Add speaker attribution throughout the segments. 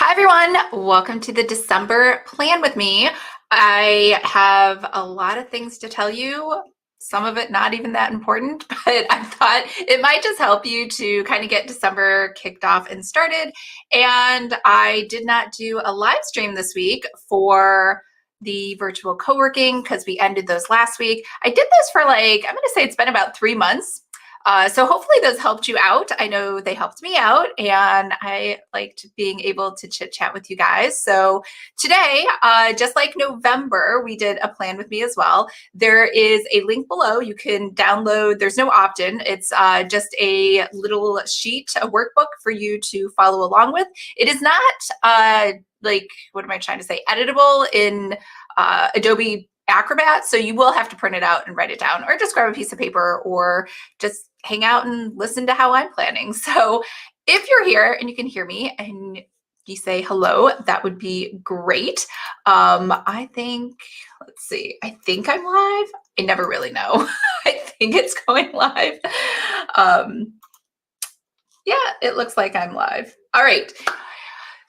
Speaker 1: Hi, everyone. Welcome to the December plan with me. I have a lot of things to tell you, some of it not even that important, but I thought it might just help you to kind of get December kicked off and started. And I did not do a live stream this week for the virtual co-working because we ended those last week. I did this for I'm going to say it's been about 3 months. So hopefully those helped you out. I know they helped me out, and I liked being able to chit chat with you guys. So today, just like November, we did a plan with me as well. There is a link below. You can download. There's no opt-in. It's just a little sheet, a workbook for you to follow along with. It is not what am I trying to say? Editable in Adobe Acrobat, so you will have to print it out and write it down, or just grab a piece of paper, or just hang out and listen to how I'm planning. So if you're here and you can hear me and you say hello, that would be great. I think, let's see, I think I'm live. I never really know. I think it's going live. Yeah, it looks like I'm live. All right.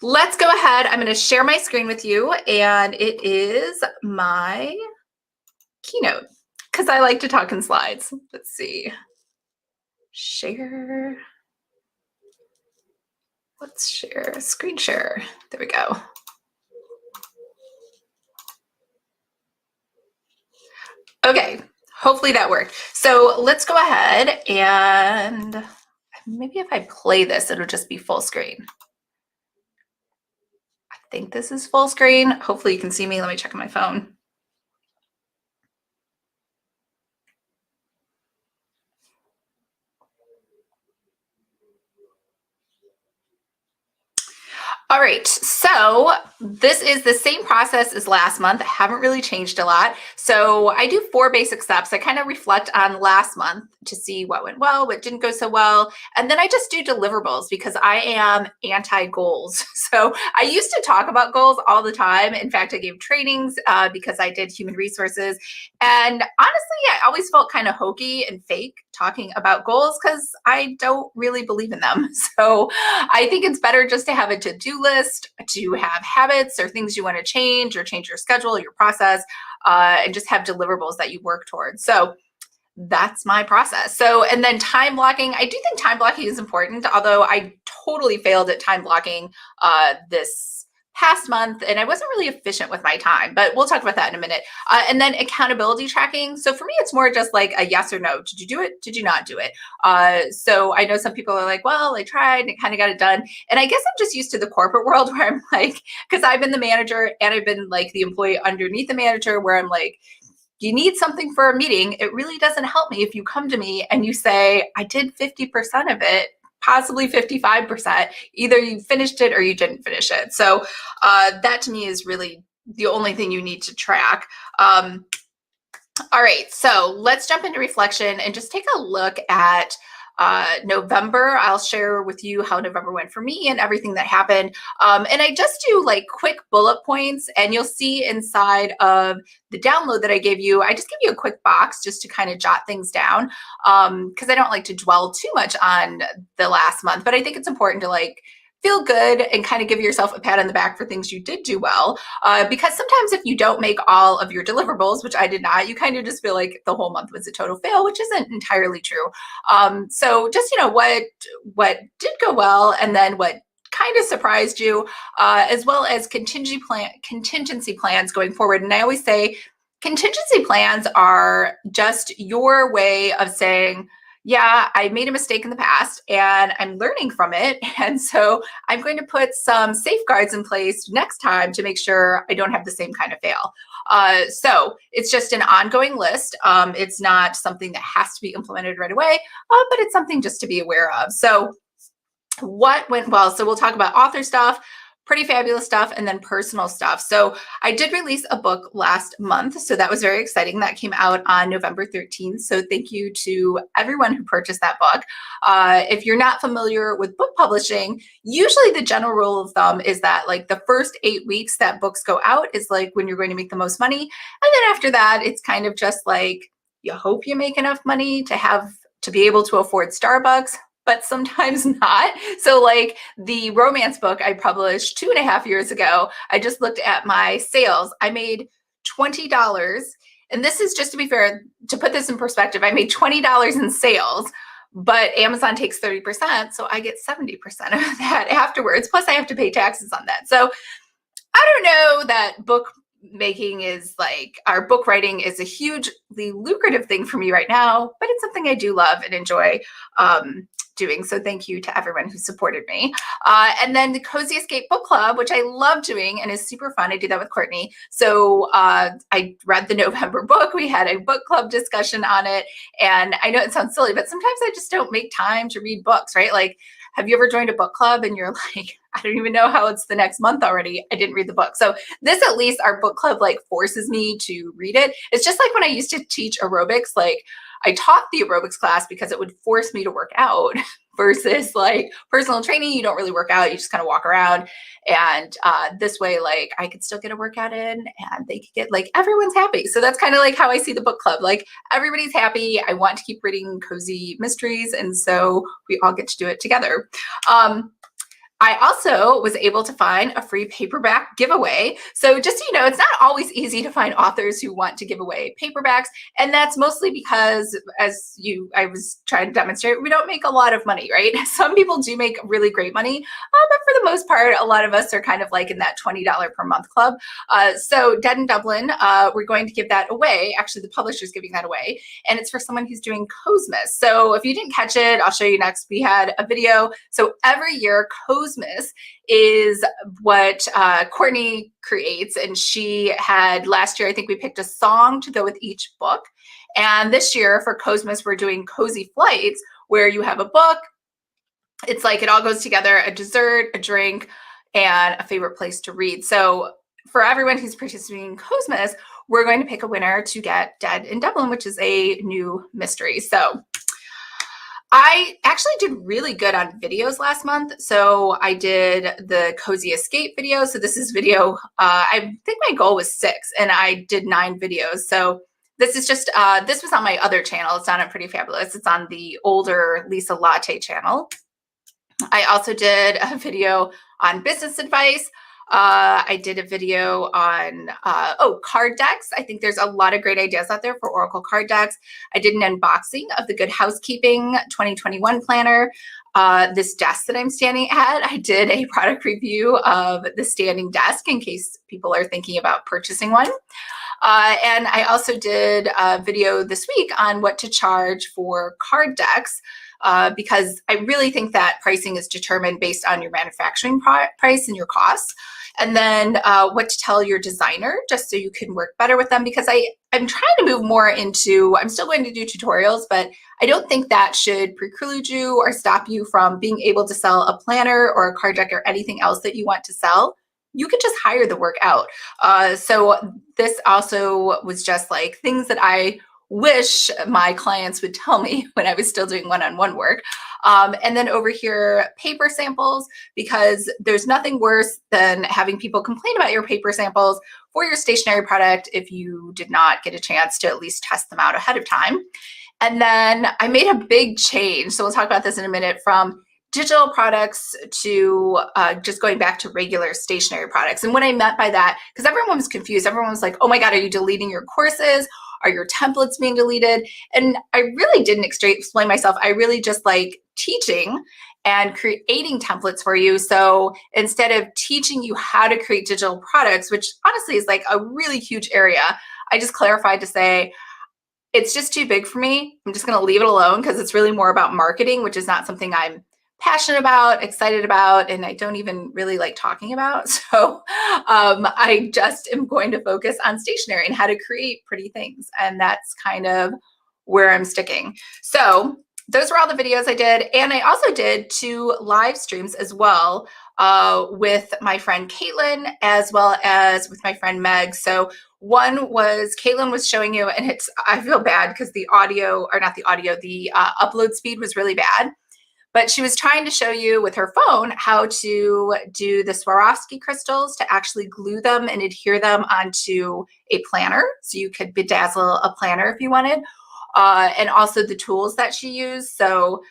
Speaker 1: Let's go ahead. I'm going to share my screen with you, and it is my keynote because I like to talk in slides. Let's see. Share. Let's share. Screen share. There we go. Okay. Hopefully that worked. So let's go ahead, and maybe if I play this, it'll just be full screen. I think this is full screen. Hopefully you can see me. Let me check on my phone. All right, so this is the same process as last month. I haven't really changed a lot. So I do 4 basic steps. I kind of reflect on last month to see what went well, what didn't go so well. And then I just do deliverables because I am anti-goals. So I used to talk about goals all the time. In fact, I gave trainings because I did human resources. And honestly, I always felt kind of hokey and fake talking about goals because I don't really believe in them. So I think it's better just to have a to-do list, to have habits or things you want to change, or change your schedule, your process, and just have deliverables that you work towards. So that's my process. So, and then time blocking, I do think time blocking is important, although I totally failed at time blocking this past month, and I wasn't really efficient with my time, but we'll talk about that in a minute. And then accountability tracking. So for me, it's more just like a yes or no. Did you do it? Did you not do it? So I know some people are like, well, I tried and kind of got it done. And I guess I'm just used to the corporate world where I'm like, because I've been the manager and I've been like the employee underneath the manager, where I'm like, you need something for a meeting. It really doesn't help me if you come to me and you say, I did 50% of it, possibly 55%. Either you finished it or you didn't finish it. So that to me is really the only thing you need to track. All right, so let's jump into reflection and just take a look at November. I'll share with you how November went for me and everything that happened. And I just do like quick bullet points, and you'll see inside of the download that I gave you, I just give you a quick box just to kind of jot things down because I don't like to dwell too much on the last month, but I think it's important to feel good and kind of give yourself a pat on the back for things you did do well. Because sometimes if you don't make all of your deliverables, which I did not, you kind of just feel like the whole month was a total fail, which isn't entirely true. So just, what did go well, and then what kind of surprised you, as well as contingency plans going forward. And I always say contingency plans are just your way of saying, yeah, I made a mistake in the past and I'm learning from it. And so I'm going to put some safeguards in place next time to make sure I don't have the same kind of fail. So it's just an ongoing list. It's not something that has to be implemented right away, but it's something just to be aware of. So what went well? So we'll talk about author stuff, pretty fabulous stuff, and then personal stuff. So I did release a book last month, so that was very exciting. That came out on November 13th. So thank you to everyone who purchased that book. If you're not familiar with book publishing, usually the general rule of thumb is that the first 8 weeks that books go out is when you're going to make the most money. And then after that, it's kind of just you hope you make enough money to be able to afford Starbucks. but sometimes not. So like the romance book I published 2.5 years ago, I just looked at my sales. I made $20. And this is just to be fair, to put this in perspective, I made $20 in sales, but Amazon takes 30%. So I get 70% of that afterwards. Plus I have to pay taxes on that. So I don't know that book making is like, our book writing is a hugely lucrative thing for me right now, but it's something I do love and enjoy doing. So thank you to everyone who supported me. And then the Cozy Escape Book Club, which I love doing and is super fun. I do that with Courtney. So I read the November book. We had a book club discussion on it. And I know it sounds silly, but sometimes I just don't make time to read books, right? Like, have you ever joined a book club and you're like, I don't even know how it's the next month already. I didn't read the book. So this, at least our book club like forces me to read it. It's just like when I used to teach aerobics, like I taught the aerobics class because it would force me to work out versus like personal training. You don't really work out. You just kind of walk around. And this way, like I could still get a workout in and they could get like, everyone's happy. So that's kind of like how I see the book club. Like everybody's happy. I want to keep reading cozy mysteries. And so we all get to do it together. I also was able to find a free paperback giveaway. So just so you know, it's not always easy to find authors who want to give away paperbacks. And that's mostly because, I was trying to demonstrate, we don't make a lot of money, right? Some people do make really great money, but for the most part, a lot of us are kind of like in that $20 per month club. So Dead in Dublin, we're going to give that away. Actually, the publisher's giving that away. And it's for someone who's doing Cosmas. So if you didn't catch it, I'll show you next. We had a video. So every year, Cosmas is what Courtney creates. And she had last year, I think we picked a song to go with each book. And this year for Cosmas, we're doing Cozy Flights, where you have a book. It's like it all goes together, a dessert, a drink, and a favorite place to read. So for everyone who's participating in Cosmas, we're going to pick a winner to get Dead in Dublin, which is a new mystery. So I actually did really good on videos last month. So I did the Cozy Escape video. So this is video, I think my goal was 6 and I did 9 videos. So this is just, this was on my other channel. It's on a Pretty Fabulous. It's on the older Lisa Latte channel. I also did a video on business advice. I did a video on, card decks. I think there's a lot of great ideas out there for Oracle card decks. I did an unboxing of the Good Housekeeping 2021 planner. This desk that I'm standing at, I did a product review of the standing desk in case people are thinking about purchasing one. And I also did a video this week on what to charge for card decks. Because I really think that pricing is determined based on your manufacturing price and your costs. And then what to tell your designer, just so you can work better with them. Because I'm trying to move more into, I'm still going to do tutorials, but I don't think that should preclude you or stop you from being able to sell a planner or a card deck or anything else that you want to sell. You could just hire the work out. So this also was just like things that I wish my clients would tell me when I was still doing one-on-one work. And then over here, paper samples, because there's nothing worse than having people complain about your paper samples for your stationery product if you did not get a chance to at least test them out ahead of time. And then I made a big change. So we'll talk about this in a minute, from digital products to just going back to regular stationery products. And what I meant by that, because everyone was confused. Everyone was like, oh my God, are you deleting your courses? Are your templates being deleted? And I really didn't explain myself. I really just like teaching and creating templates for you. So instead of teaching you how to create digital products, which honestly is like a really huge area, I just clarified to say, it's just too big for me. I'm just going to leave it alone because it's really more about marketing, which is not something I'm passionate about, excited about, and I don't even really like talking about. So I just am going to focus on stationery and how to create pretty things. And that's kind of where I'm sticking. So those were all the videos I did. And I also did 2 live streams as well with my friend Caitlin, as well as with my friend Meg. So one was, Caitlin was showing you, and I feel bad because the audio, or not the audio, the upload speed was really bad. But she was trying to show you with her phone how to do the Swarovski crystals, to actually glue them and adhere them onto a planner. So you could bedazzle a planner if you wanted. And also the tools that she used. So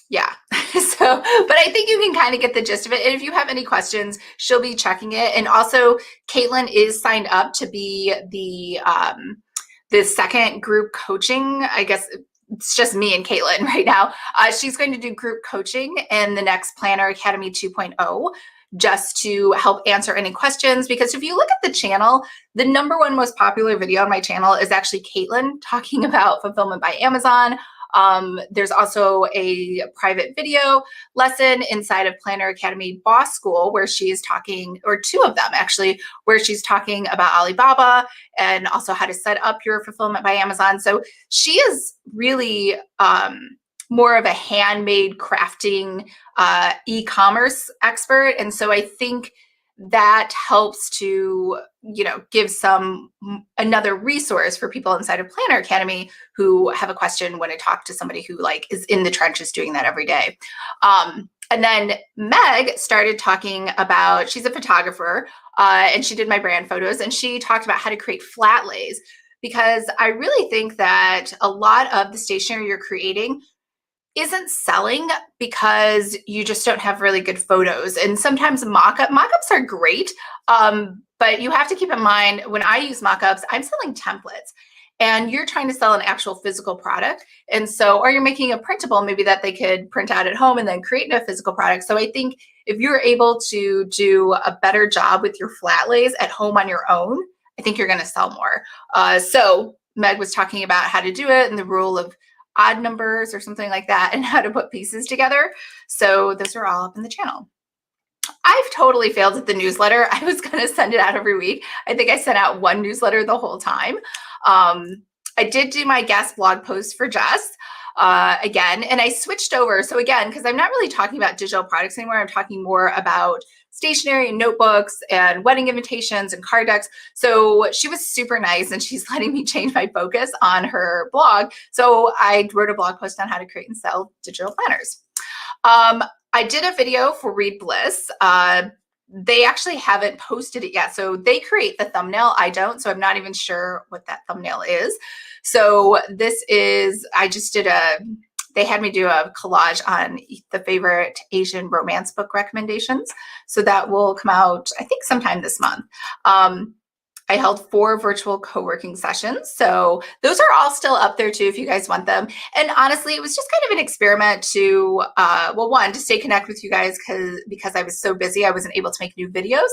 Speaker 1: Yeah. So, but I think you can kind of get the gist of it. And if you have any questions, she'll be checking it. And also, Caitlin is signed up to be the second group coaching. I guess it's just me and Caitlin right now. She's going to do group coaching in the next Planner Academy 2.0 just to help answer any questions. Because if you look at the channel, the number one most popular video on my channel is actually Caitlin talking about fulfillment by Amazon. There's also a private video lesson inside of Planner Academy Boss School where she's talking, or two of them actually, where she's talking about Alibaba and also how to set up your fulfillment by Amazon. So she is really more of a handmade crafting e-commerce expert. And so I think that helps to, give another resource for people inside of Planner Academy who have a question when I talk to somebody who is in the trenches doing that every day. And then Meg started talking about, she's a photographer, and she did my brand photos, and she talked about how to create flat lays, because I really think that a lot of the stationery you're creating isn't selling because you just don't have really good photos. And sometimes mock-ups are great, but you have to keep in mind, when I use mock-ups, I'm selling templates and you're trying to sell an actual physical product. And so, or you're making a printable, maybe that they could print out at home and then create a physical product. So I think if you're able to do a better job with your flat lays at home on your own, I think you're going to sell more. So Meg was talking about how to do it and the rule of odd numbers or something like that, and how to put pieces together. So those are all up in the channel. I've totally failed at the newsletter. I was going to send it out every week. I think I sent out one newsletter the whole time. I did do my guest blog post for Jess again, and I switched over. So again, because I'm not really talking about digital products anymore, I'm talking more about stationery and notebooks and wedding invitations and card decks. So she was super nice, and she's letting me change my focus on her blog. So I wrote a blog post on how to create and sell digital planners. I did a video for Read Bliss. They actually haven't posted it yet. So they create the thumbnail. I don't. So I'm not even sure what that thumbnail is. So this is, they had me do a collage on the favorite Asian romance book recommendations. So that will come out, I think, sometime this month. I held 4 virtual co-working sessions. So those are all still up there too, if you guys want them. And honestly, it was just kind of an experiment to, one, to stay connected with you guys because I was so busy, I wasn't able to make new videos.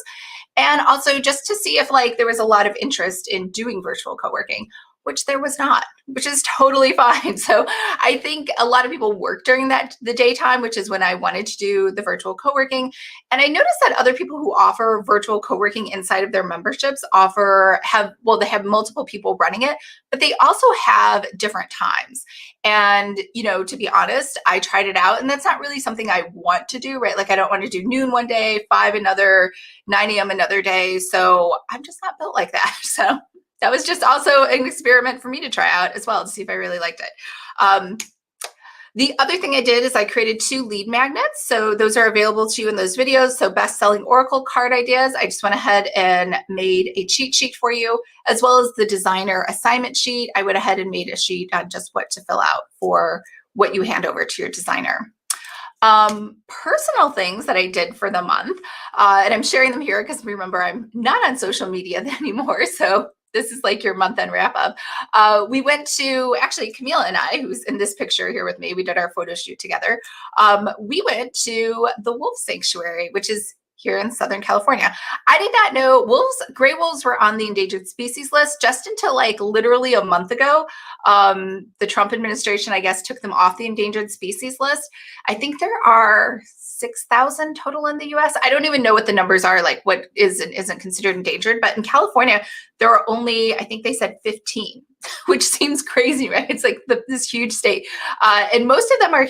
Speaker 1: And also just to see if there was a lot of interest in doing virtual co-working, which there was not, which is totally fine. So I think a lot of people work during the daytime, which is when I wanted to do the virtual co-working. And I noticed that other people who offer virtual co-working inside of their memberships they have multiple people running it, but they also have different times. And, to be honest, I tried it out, and that's not really something I want to do, right? I don't want to do noon one day, 5 another, 9 a.m. another day. So I'm just not built like that. So that was just also an experiment for me to try out as well to see if I really liked it. The other thing I did is I created 2 lead magnets. So those are available to you in those videos. So best-selling Oracle card ideas. I just went ahead and made a cheat sheet for you, as well as the designer assignment sheet. I went ahead and made a sheet on just what to fill out for what you hand over to your designer. Personal things that I did for the month, and I'm sharing them here because remember, I'm not on social media anymore. So this is your month-end wrap-up. We went to, actually, Camille and I, who's in this picture here with me, we did our photo shoot together. We went to the Wolf Sanctuary, which is here in Southern California. I did not know gray wolves were on the endangered species list just until literally a month ago. The Trump administration, I guess, took them off the endangered species list. I think there are 6,000 total in the US. I don't even know what the numbers are, what is and isn't considered endangered, but in California, there are only, I think they said 15, which seems crazy, right? It's this huge state. And most of them are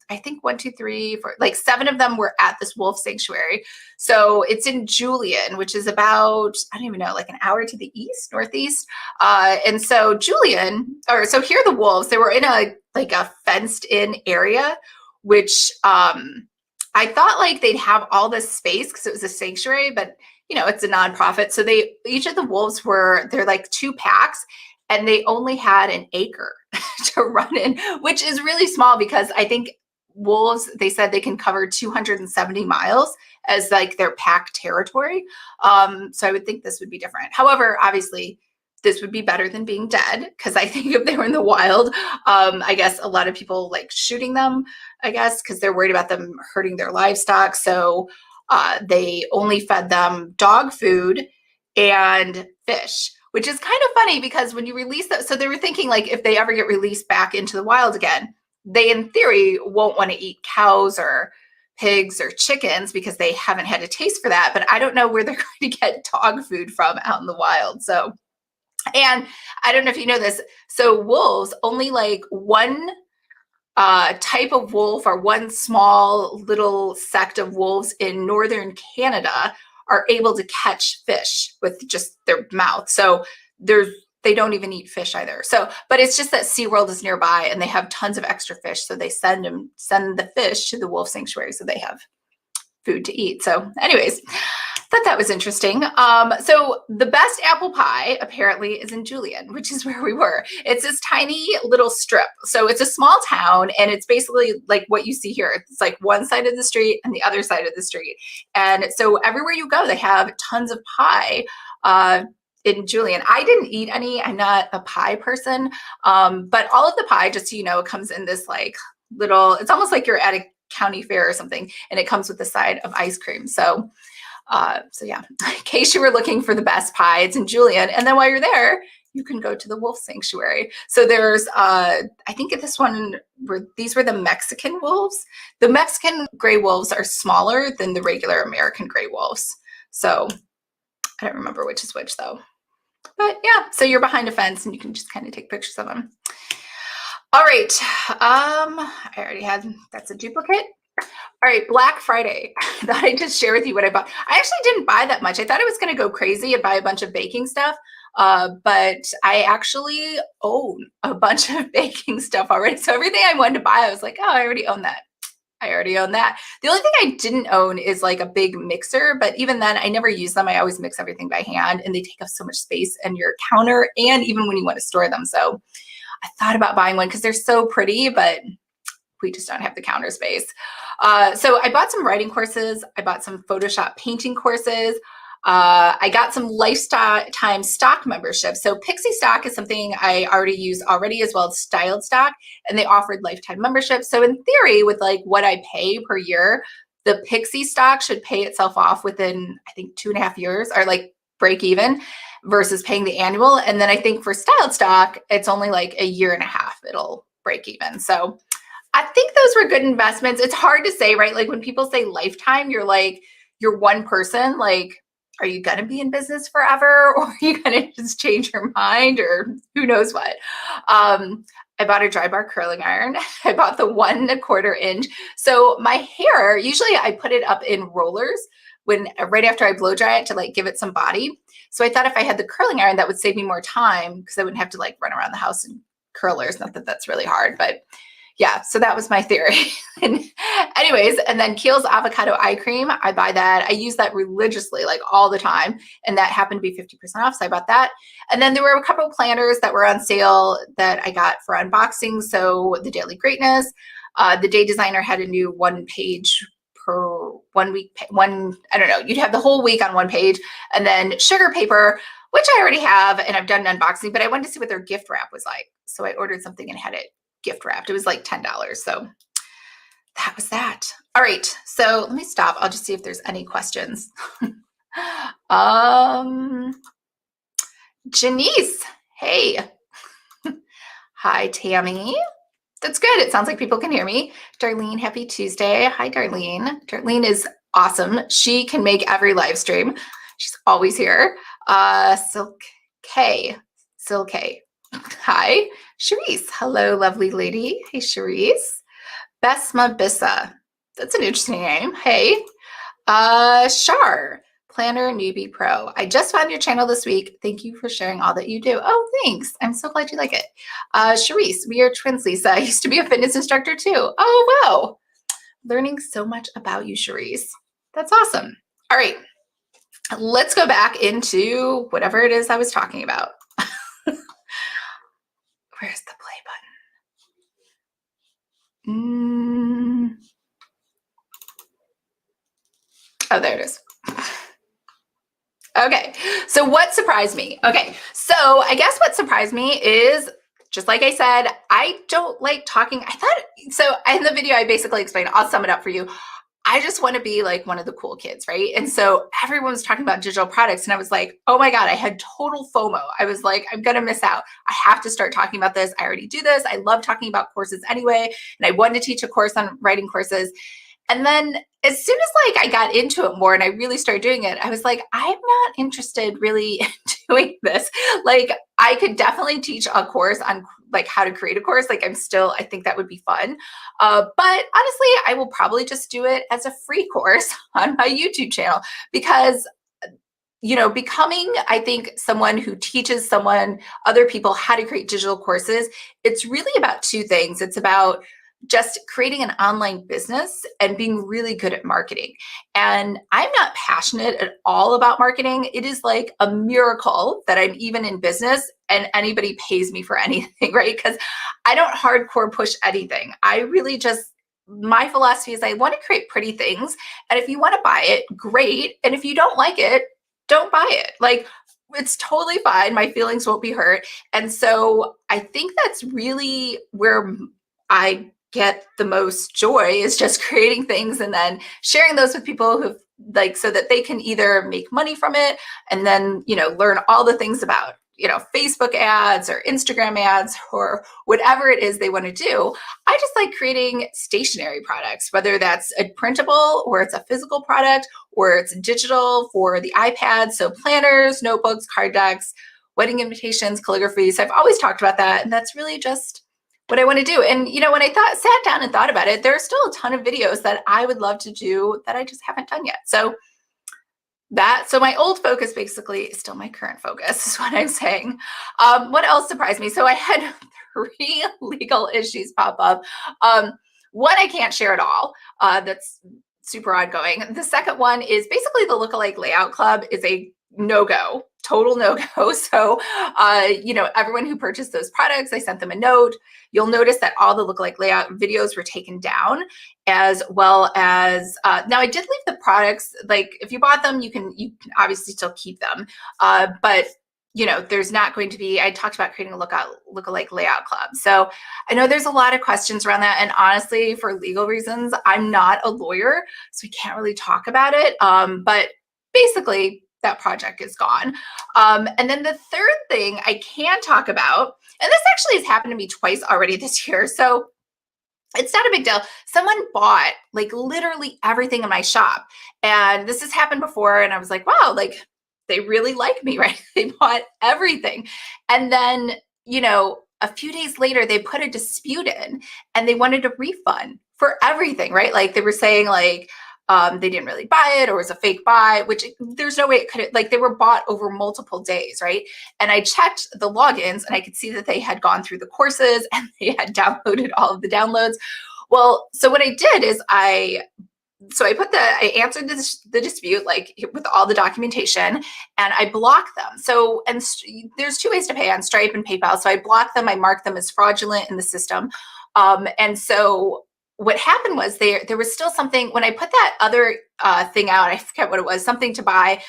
Speaker 1: I think 1, 2, 3, 4, 7 of them were at this wolf sanctuary. So it's in Julian, which is about, I don't even know, an hour to the northeast. And so so here are the wolves. They were in a fenced in area, which I thought they'd have all this space because it was a sanctuary, but it's a nonprofit. So each of the wolves they're 2 packs, and they only had an acre to run in, which is really small because I think wolves, they said they can cover 270 miles as like their pack territory. So I would think this would be different. However, obviously, this would be better than being dead, because I think if they were in the wild, I guess a lot of people like shooting them, I guess, because they're worried about them hurting their livestock. So they only fed them dog food and fish, which is kind of funny because when you release them, so they were thinking like if they ever get released back into the wild again, they in theory won't want to eat cows or pigs or chickens because they haven't had a taste for that. But I don't know where they're going to get dog food from out in the wild. So, and I don't know if you know this. So wolves, only like one type of wolf or one small little sect of wolves in northern Canada are able to catch fish with just their mouth. So they don't even eat fish either. So, but it's just that SeaWorld is nearby and they have tons of extra fish. So they send the fish to the wolf sanctuary so they have food to eat. So anyways, thought that was interesting. So the best apple pie apparently is in Julian, which is where we were. It's this tiny little strip. So it's a small town and it's basically like what you see here. It's like one side of the street and the other side of the street. And so everywhere you go, they have tons of pie in Julian. I didn't eat any. I'm not a pie person. But all of the pie, just so you know, comes in this like little, it's almost like you're at a county fair or something, and it comes with a side of ice cream. So yeah, in case you were looking for the best pie, it's in Julian. And then while you're there, you can go to the wolf sanctuary. So there's, I think at this one, these were the Mexican wolves. The Mexican gray wolves are smaller than the regular American gray wolves. So I don't remember which is which though. But yeah, so you're behind a fence and you can just kind of take pictures of them. All right. I already had, that's a duplicate. All right, Black Friday. I thought I'd just share with you what I bought. I actually didn't buy that much. I thought I was going to go crazy and buy a bunch of baking stuff, but I actually own a bunch of baking stuff already. So everything I wanted to buy, I was like, oh, I already own that. I already own that. The only thing I didn't own is like a big mixer, but even then I never use them. I always mix everything by hand and they take up so much space in your counter and even when you want to store them. So I thought about buying one because they're so pretty, but we just don't have the counter space. So I bought some writing courses. I bought some Photoshop painting courses. I got some lifetime stock membership. So Pixie Stock is something I already use already, as well as Styled Stock, and they offered lifetime membership. So in theory, with like what I pay per year, the Pixie Stock should pay itself off within, I think, 2.5 years, or like break even, versus paying the annual. And then I think for Styled Stock, it's only like 1.5 years it'll break even. So I think those were good investments. It's hard to say, right? Like when people say lifetime, you're like, you're one person. Like, are you going to be in business forever, or are you going to just change your mind, or who knows what? I bought a dry bar curling iron. I bought the 1.25 inch. So my hair, usually I put it up in rollers right after I blow dry it to like give it some body. So I thought if I had the curling iron, that would save me more time because I wouldn't have to like run around the house in curlers. Not that that's really hard, but yeah, so that was my theory. And anyways, and then Kiehl's avocado eye cream, I buy that. I use that religiously, like all the time. And that happened to be 50% off, so I bought that. And then there were a couple of planners that were on sale that I got for unboxing. So the Daily Greatness, the Day Designer had a new 1 page per 1 week, I don't know, you'd have the whole week on 1 page. And then Sugar Paper, which I already have, and I've done an unboxing, but I wanted to see what their gift wrap was like. So I ordered something and had it gift wrapped. It was like $10. So that was that. All right. So let me stop. I'll just see if there's any questions. Janice. Hey. Hi, Tammy. That's good. It sounds like people can hear me. Darlene, happy Tuesday. Hi, Darlene. Darlene is awesome. She can make every live stream. She's always here. Silk K. Hi, Charisse. Hello, lovely lady. Hey, Charisse. Besma Bissa. That's an interesting name. Hey. Shar, Planner Newbie Pro. I just found your channel this week. Thank you for sharing all that you do. Oh, thanks. I'm so glad you like it. Charisse, we are twins, Lisa. I used to be a fitness instructor too. Oh, wow. Learning so much about you, Charisse. That's awesome. All right. Let's go back into whatever it is I was talking about. Where's the play Oh, there it is. Okay, so what surprised me? Okay, so I guess what surprised me is, just like I said, I don't like talking. I thought, so in the video I basically explained, I'll sum it up for you. I just want to be like one of the cool kids, right? And so everyone was talking about digital products, and I was like, oh my God, I had total FOMO. I was like, I'm going to miss out. I have to start talking about this. I already do this. I love talking about courses anyway. And I wanted to teach a course on writing courses. And then as soon as like I got into it more and I really started doing it, I was like, I'm not interested really in doing this. Like I could definitely teach a course on like how to create a course. Like I think that would be fun. But honestly, I will probably just do it as a free course on my YouTube channel because becoming, I think, someone who teaches other people how to create digital courses, it's really about two things. It's about just creating an online business and being really good at marketing. And I'm not passionate at all about marketing. It is like a miracle that I'm even in business and anybody pays me for anything, right? Because I don't hardcore push anything. I really just, my philosophy is I want to create pretty things. And if you want to buy it, great. And if you don't like it, don't buy it. Like, it's totally fine. My feelings won't be hurt. And so I think that's really where I get the most joy, is just creating things and then sharing those with people who like, so that they can either make money from it and then, learn all the things about, Facebook ads or Instagram ads or whatever it is they want to do. I just like creating stationery products, whether that's a printable or it's a physical product or it's digital for the iPad. So planners, notebooks, card decks, wedding invitations, calligraphy. So I've always talked about that. And that's really just what I want to do. And, when I sat down and thought about it, there are still a ton of videos that I would love to do that I just haven't done yet. So my old focus basically is still my current focus, is what I'm saying. What else surprised me? So I had 3 legal issues pop up. One I can't share at all. That's super ongoing. The second one is basically the Lookalike Layout Club is a no-go, total no-go. So, everyone who purchased those products, I sent them a note. You'll notice that all the Lookalike Layout videos were taken down, as well as, now I did leave the products, like if you bought them, you can obviously still keep them. But there's not going to be, I talked about creating a Lookalike Layout Club. So I know there's a lot of questions around that. And honestly, for legal reasons, I'm not a lawyer, so we can't really talk about it. But basically, that project is gone. And then the third thing I can talk about, and this actually has happened to me twice already this year, so it's not a big deal. Someone bought like literally everything in my shop. And this has happened before. And I was like, wow, like they really like me, right? They bought everything. And then, a few days later, they put a dispute in and they wanted a refund for everything, right? Like they were saying like, they didn't really buy it or it was a fake buy, which there's no way it could, like they were bought over multiple days, right? And I checked the logins and I could see that they had gone through the courses and they had downloaded all of the downloads. Well, so what I did is I answered the dispute, like with all the documentation, and I blocked them. So, and there's 2 ways to pay, on Stripe and PayPal. So I blocked them, I marked them as fraudulent in the system. And so what happened was there was still something, when I put that other thing out, I forget what it was, something to buy,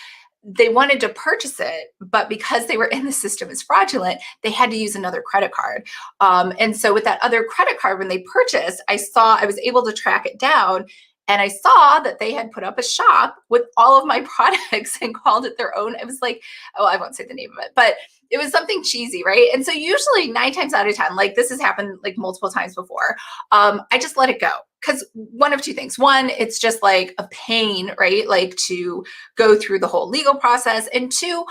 Speaker 1: they wanted to purchase it, but because they were in the system as fraudulent, they had to use another credit card. And so with that other credit card, when they purchased, I was able to track it down. And I saw that they had put up a shop with all of my products and called it their own. It was like, oh, I won't say the name of it, but it was something cheesy, right? And so usually 9 times out of 10, like this has happened like multiple times before, I just let it go. Because one of 2 things. One, it's just like a pain, right? Like to go through the whole legal process. And 2,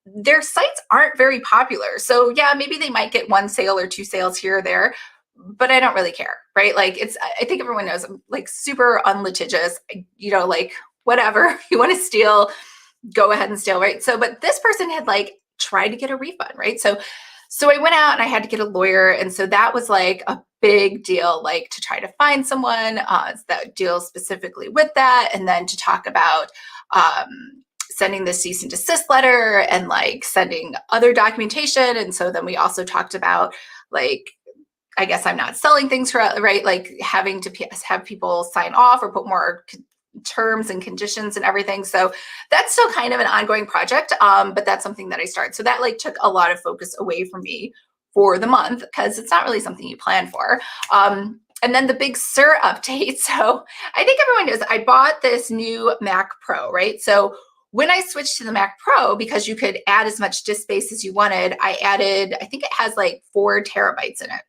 Speaker 1: their sites aren't very popular. So yeah, maybe they might get 1 sale or 2 sales here or there, but I don't really care, right? Like I think everyone knows I'm like super unlitigious, like whatever you want to steal, go ahead and steal, right? So, but this person had like tried to get a refund, right? So I went out and I had to get a lawyer. And so that was like a big deal, like to try to find someone that deals specifically with that. And then to talk about sending the cease and desist letter and like sending other documentation. And so then we also talked about like I guess I'm not selling things right, like having to have people sign off or put more terms and conditions and everything. So that's still kind of an ongoing project, but that's something that I started. So that like took a lot of focus away from me for the month because it's not really something you plan for. And then the Big Sur update. So I think everyone knows I bought this new Mac Pro, right? So when I switched to the Mac Pro, because you could add as much disk space as you wanted, I added, I think it has like 4 terabytes in it.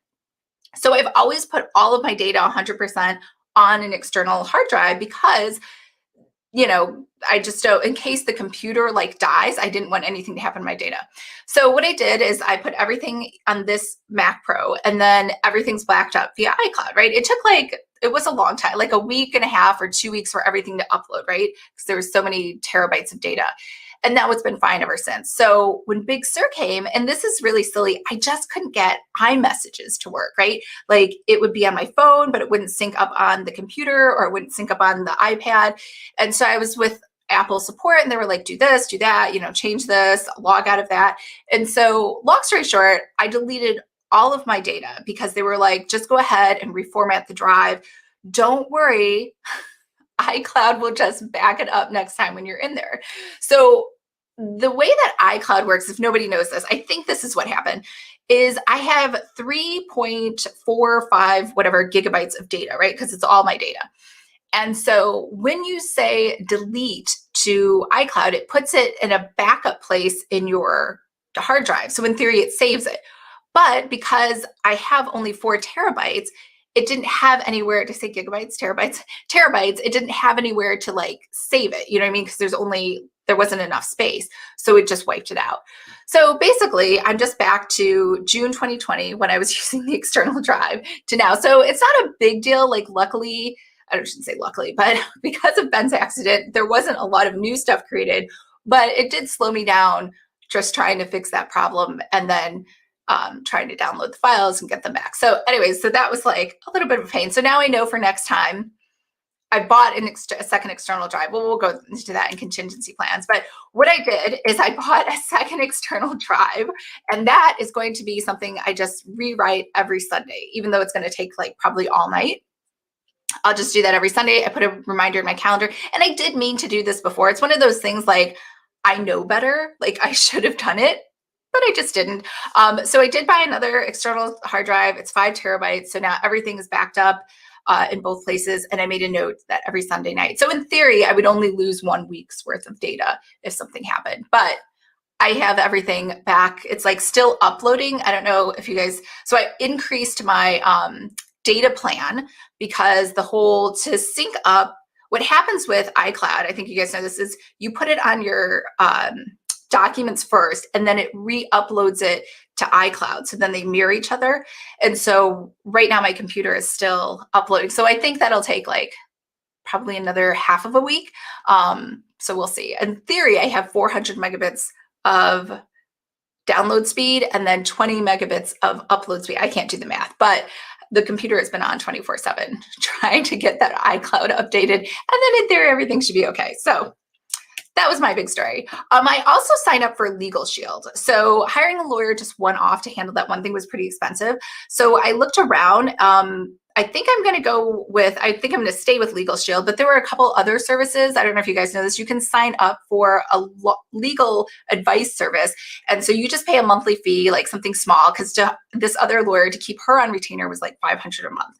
Speaker 1: So I've always put all of my data 100% on an external hard drive because, you know, I just don't, in case the computer like dies, I didn't want anything to happen to my data. So what I did is I put everything on this Mac Pro and then everything's backed up via iCloud, right? It took like, it was a long time, like a week and a half or 2 weeks for everything to upload, right? Because there was so many terabytes of data. And that was been fine ever since. So when Big Sur came, and this is really silly, I just couldn't get iMessages to work, right? Like it would be on my phone, but it wouldn't sync up on the computer or it wouldn't sync up on the iPad. And so I was with Apple support and they were like, do this, do that, you know, change this, log out of that. And so long story short, I deleted all of my data because they were like, just go ahead and reformat the drive. Don't worry, iCloud will just back it up next time when you're in there. So the way that iCloud works, if nobody knows this, I think this is what happened, is I have 3.45 whatever gigabytes of data, right? Because it's all my data. And so when you say delete to iCloud, it puts it in a backup place in your hard drive. So in theory, it saves it. But because I have only 4 terabytes, it didn't have anywhere to say gigabytes, terabytes. It didn't have anywhere to like save it. You know what I mean? Because there wasn't enough space. So it just wiped it out. So basically, I'm just back to June 2020 when I was using the external drive to now. So it's not a big deal. Like luckily, I shouldn't say luckily, but because of Ben's accident, there wasn't a lot of new stuff created, but it did slow me down just trying to fix that problem and then trying to download the files and get them back. So anyways, so that was like a little bit of a pain. So now I know for next time, I bought a second external drive. Well, we'll go into that in contingency plans. But what I did is I bought a second external drive, and that is going to be something I just rewrite every Sunday, even though it's going to take like probably all night. I'll just do that every Sunday. I put a reminder in my calendar. And I did mean to do this before. It's one of those things like I know better, like I should have done it, but I just didn't. So I did buy another external hard drive. It's 5 terabytes. So now everything is backed up in both places. And I made a note that every Sunday night. So in theory, I would only lose 1 week's worth of data if something happened. But I have everything back. It's like still uploading. I don't know if you guys, so I increased my data plan because to sync up, what happens with iCloud, I think you guys know this, is you put it on your documents first, and then it re-uploads it to iCloud. So then they mirror each other. And so right now my computer is still uploading. So I think that'll take like probably another half of a week. So we'll see. In theory, I have 400 megabits of download speed and then 20 megabits of upload speed. I can't do the math, but the computer has been on 24/7 trying to get that iCloud updated. And then in theory, everything should be okay. So that was my big story. I also signed up for Legal Shield. So hiring a lawyer just one-off to handle that one thing was pretty expensive. So I looked around. I think I'm going to stay with Legal Shield, but there were a couple other services. I don't know if you guys know this. You can sign up for a legal advice service. And so you just pay a monthly fee, like something small, because this other lawyer, to keep her on retainer was like $500 a month.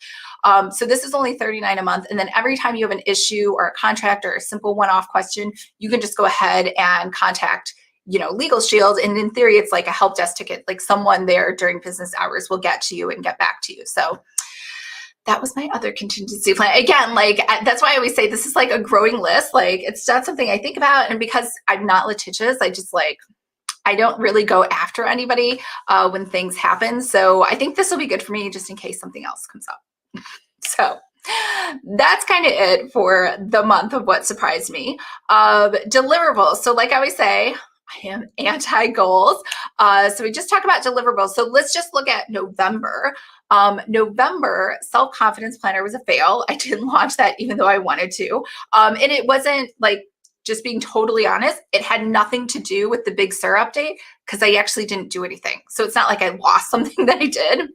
Speaker 1: So this is only $39 a month. And then every time you have an issue or a contract or a simple one-off question, you can just go ahead and contact Legal Shield. And in theory, it's like a help desk ticket, like someone there during business hours will get to you and get back to you. So that was my other contingency plan. Again, like that's why I always say this is like a growing list. Like it's not something I think about. And because I'm not litigious, I don't really go after anybody when things happen. So I think this will be good for me just in case something else comes up. So that's kind of it for the month of what surprised me. Deliverables. So like I always say, I am anti-goals. So we just talked about deliverables. So let's just look at November. November self-confidence planner was a fail. I didn't launch that even though I wanted to. And it wasn't like, just being totally honest, it had nothing to do with the Big Sur update because I actually didn't do anything. So it's not like I lost something that I did.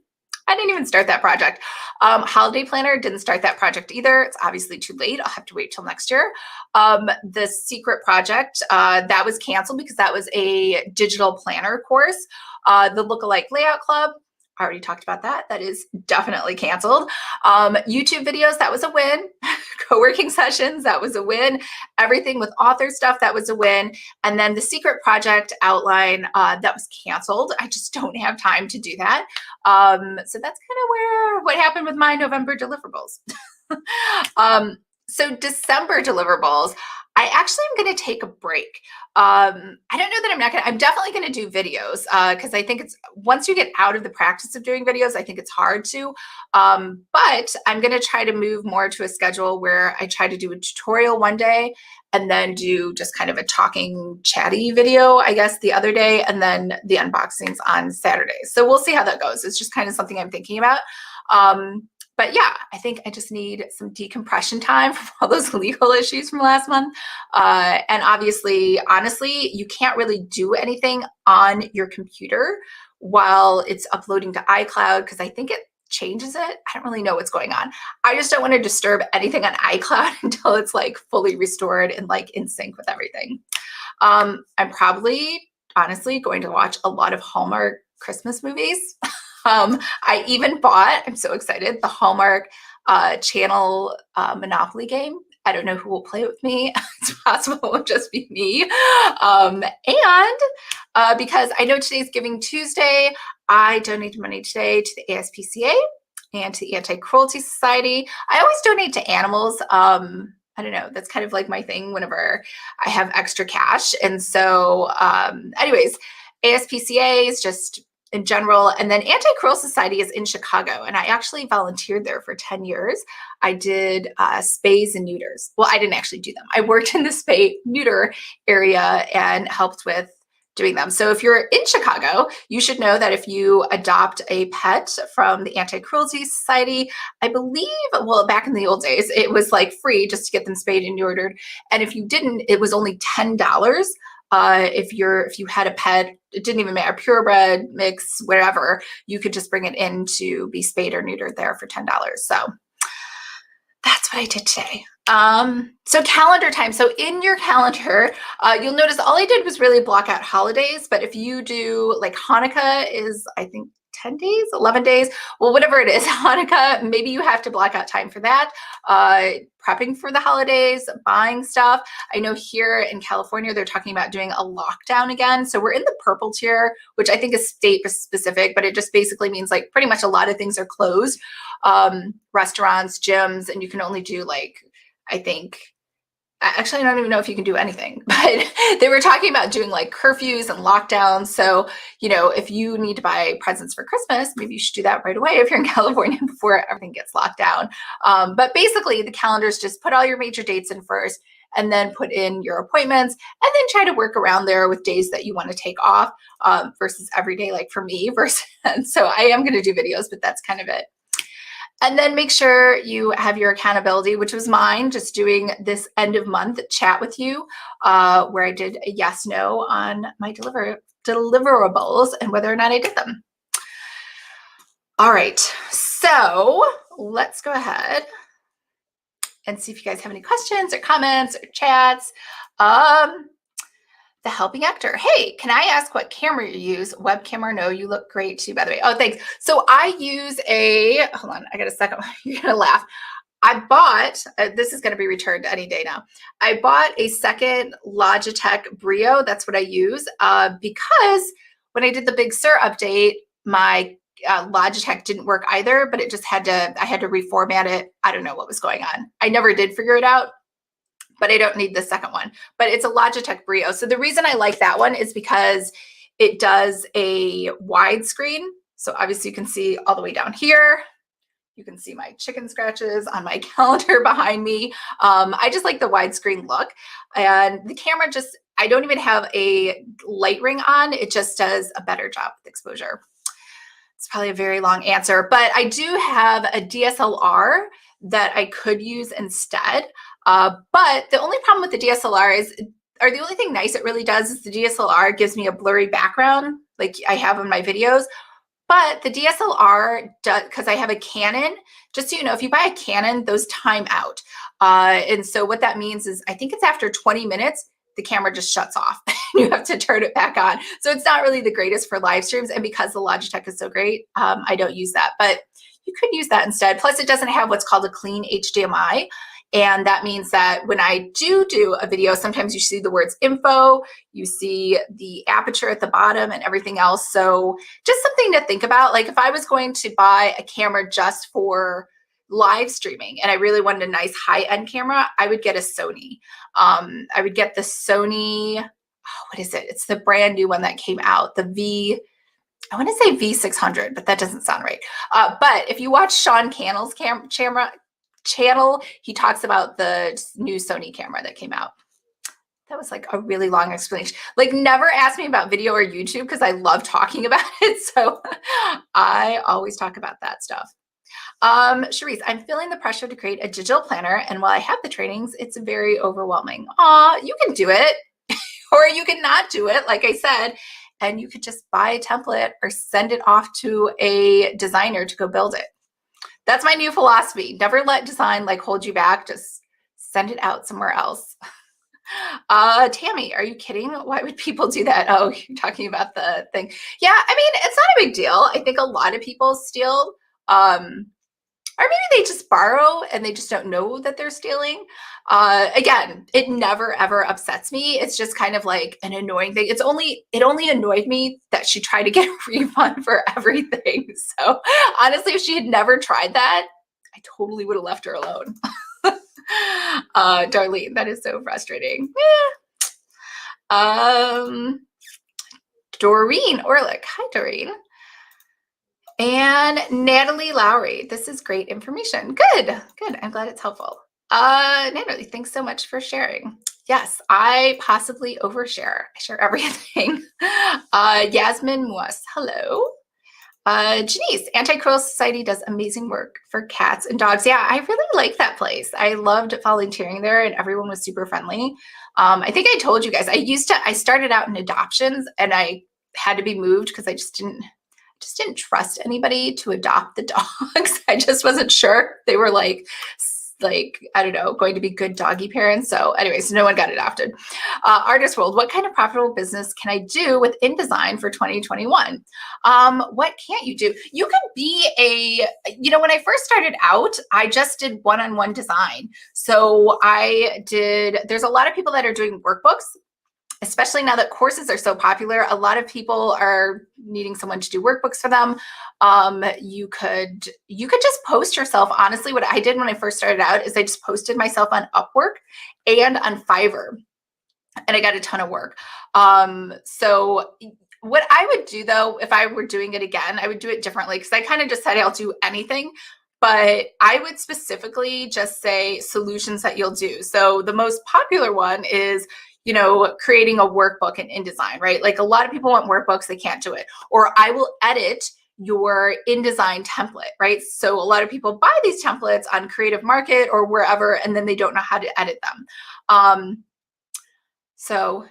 Speaker 1: I didn't even start that project. Holiday planner, didn't start that project either. It's obviously too late. I'll have to wait till next year. The secret project, that was canceled because that was a digital planner course. The Lookalike Layout Club, I already talked about that. That is definitely canceled. YouTube videos, that was a win. Co-working sessions, that was a win. Everything with author stuff, that was a win. And then the secret project outline, that was canceled. I just don't have time to do that. So that's kind of what happened with my November deliverables. So December deliverables, I actually am going to take a break. I don't know that I'm definitely going to do videos because I think once you get out of the practice of doing videos, I think it's hard to. But I'm going to try to move more to a schedule where I try to do a tutorial one day and then do just kind of a talking chatty video, I guess, the other day, and then the unboxings on Saturdays. So we'll see how that goes. It's just kind of something I'm thinking about. But yeah, I think I just need some decompression time from all those legal issues from last month. And obviously, honestly, you can't really do anything on your computer while it's uploading to iCloud because I think it changes it. I don't really know what's going on. I just don't want to disturb anything on iCloud until it's like fully restored and like in sync with everything. I'm probably, honestly, going to watch a lot of Hallmark Christmas movies. I even bought, I'm so excited, the Hallmark channel Monopoly game. I don't know who will play with me. It's possible it will just be me. And because I know today's Giving Tuesday, I donated money today to the ASPCA and to the Anti-Cruelty Society. I always donate to animals. I don't know, that's kind of like my thing whenever I have extra cash. And so anyways, ASPCA is just in general. And then Anti-Cruelty Society is in Chicago. And I actually volunteered there for 10 years. I did spays and neuters. Well, I didn't actually do them. I worked in the spay neuter area and helped with doing them. So if you're in Chicago, you should know that if you adopt a pet from the Anti-Cruelty Society, I believe, well, back in the old days, it was like free just to get them spayed and neutered. And if you didn't, it was only $10. If you had a pet, it didn't even matter, purebred, mix, whatever, you could just bring it in to be spayed or neutered there for $10. So that's what I did today. So calendar time. So in your calendar, you'll notice all I did was really block out holidays. But if you do, like, Hanukkah is, I think, 10 days, 11 days, well, whatever it is, Hanukkah, maybe you have to block out time for that. Prepping for the holidays, buying stuff. I know here in California, they're talking about doing a lockdown again. So we're in the purple tier, which I think is state specific, but it just basically means like pretty much a lot of things are closed. Restaurants, gyms, and you can only do, like, I think, actually, I don't even know if you can do anything, but they were talking about doing like curfews and lockdowns. So, if you need to buy presents for Christmas, maybe you should do that right away if you're in California before everything gets locked down. But basically, the calendars just put all your major dates in first and then put in your appointments and then try to work around there with days that you want to take off versus every day, like for me. So I am going to do videos, but that's kind of it. And then make sure you have your accountability, which was mine, just doing this end of month chat with you, where I did a yes, no on my deliverables and whether or not I did them. All right, so let's go ahead and see if you guys have any questions or comments or chats. The helping actor. Hey, can I ask what camera you use? Webcam or no? You look great too, by the way. Oh, thanks. So I use hold on, I got a second. You're gonna laugh. I bought, this is gonna be returned any day now. I bought a second Logitech Brio. That's what I use because when I did the Big Sur update, my Logitech didn't work either, but it just I had to reformat it. I don't know what was going on. I never did figure it out, but I don't need the second one. But it's a Logitech Brio. So the reason I like that one is because it does a widescreen. So obviously you can see all the way down here. You can see my chicken scratches on my calendar behind me. I just like the widescreen look. And the camera I don't even have a light ring on. It just does a better job with exposure. It's probably a very long answer, but I do have a DSLR that I could use instead. But the only problem with the DSLR the only thing nice it really does is the DSLR gives me a blurry background like I have in my videos, But the DSLR, because I have a Canon, just so you know, if you buy a Canon, those time out. And so what that means is I think it's after 20 minutes, the camera just shuts off. You have to turn it back on. So it's not really the greatest for live streams. And because the Logitech is so great, I don't use that. But you could use that instead. Plus, it doesn't have what's called a clean HDMI. And that means that when I do a video, sometimes you see the words info, you see the aperture at the bottom and everything else. So just something to think about. Like if I was going to buy a camera just for live streaming and I really wanted a nice high-end camera, I would get a Sony. I would get the Sony, what is it? It's the brand new one that came out, I want to say V600, but that doesn't sound right. But if you watch Sean Cannell's channel, he talks about the new Sony camera that came out. That was like a really long explanation. Like never ask me about video or YouTube because I love talking about it. So I always talk about that stuff. Charisse, I'm feeling the pressure to create a digital planner. And while I have the trainings, it's very overwhelming. You can do it or you can not do it. Like I said, and you could just buy a template or send it off to a designer to go build it. That's my new philosophy. Never let design like hold you back. Just send it out somewhere else. Tammy, are you kidding? Why would people do that? Oh, you're talking about the thing. Yeah, I mean, it's not a big deal. I think a lot of people steal, or maybe they just borrow and they just don't know that they're stealing. Again, it never ever upsets me. It's just kind of like an annoying thing. It only annoyed me that she tried to get a refund for everything. So honestly, if she had never tried that, I totally would have left her alone. Darlene, that is so frustrating. Doreen Orlick. Hi, Doreen. And Natalie Lowry. This is great information. Good. I'm glad it's helpful. Natalie, thanks so much for sharing. Yes, I possibly overshare. I share everything. Yasmin Muas. Hello. Janice, Anti-Cruel Society does amazing work for cats and dogs. Yeah, I really like that place. I loved volunteering there and everyone was super friendly. I think I told you guys, I started out in adoptions and I had to be moved because I just didn't trust anybody to adopt the dogs. I just wasn't sure. They were like, I don't know, going to be good doggy parents. So anyways, no one got adopted. Artist World, what kind of profitable business can I do with InDesign for 2021? What can't you do? You could be when I first started out, I just did one-on-one design. So there's a lot of people that are doing workbooks, especially now that courses are so popular. A lot of people are needing someone to do workbooks for them. You could just post yourself. Honestly, what I did when I first started out is I just posted myself on Upwork and on Fiverr, and I got a ton of work. So what I would do though, if I were doing it again, I would do it differently because I kind of just said I'll do anything. But I would specifically just say solutions that you'll do. So the most popular one is creating a workbook in InDesign, right? Like a lot of people want workbooks, they can't do it. Or I will edit your InDesign template, right? So a lot of people buy these templates on Creative Market or wherever, and then they don't know how to edit them. So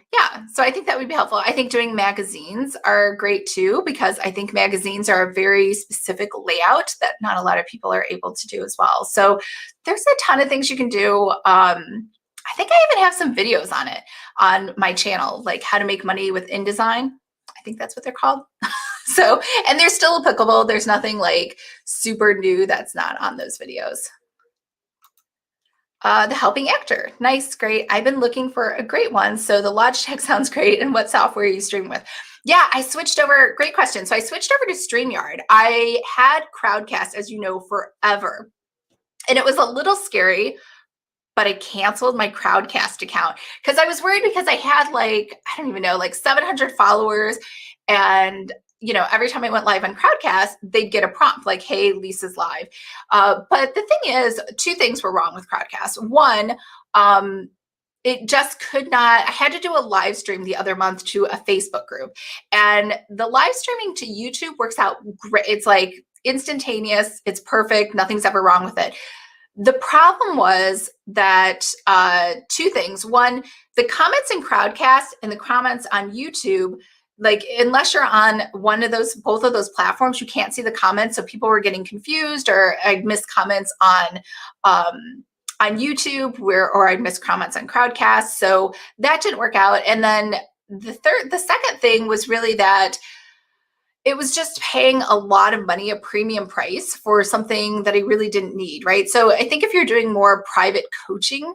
Speaker 1: I think that would be helpful. I think doing magazines are great too, because I think magazines are a very specific layout that not a lot of people are able to do as well. So there's a ton of things you can do. I think I even have some videos on it on my channel, like how to make money with InDesign. I think that's what they're called. So, and they're still applicable. There's nothing like super new that's not on those videos. The Helping Actor. Nice, great. I've been looking for a great one. So the Logitech sounds great. And what software are you streaming with? Yeah, I switched over. Great question. So I switched over to StreamYard. I had Crowdcast, as you know, forever. And it was a little scary, but I canceled my Crowdcast account because I was worried because I had I don't even know, 700 followers. And, every time I went live on Crowdcast, they'd get a prompt like, hey, Lisa's live. But the thing is, two things were wrong with Crowdcast. One, it just could not. I had to do a live stream the other month to a Facebook group. And the live streaming to YouTube works out great. It's like instantaneous. It's perfect. Nothing's ever wrong with it. The problem was that two things. One, the comments in Crowdcast and the comments on YouTube, like unless you're on one of those, both of those platforms, you can't see the comments. So people were getting confused, or I'd miss comments on YouTube or I'd miss comments on Crowdcast. So that didn't work out. And then the second thing was really that it was just paying a lot of money, a premium price for something that I really didn't need, right? So I think if you're doing more private coaching,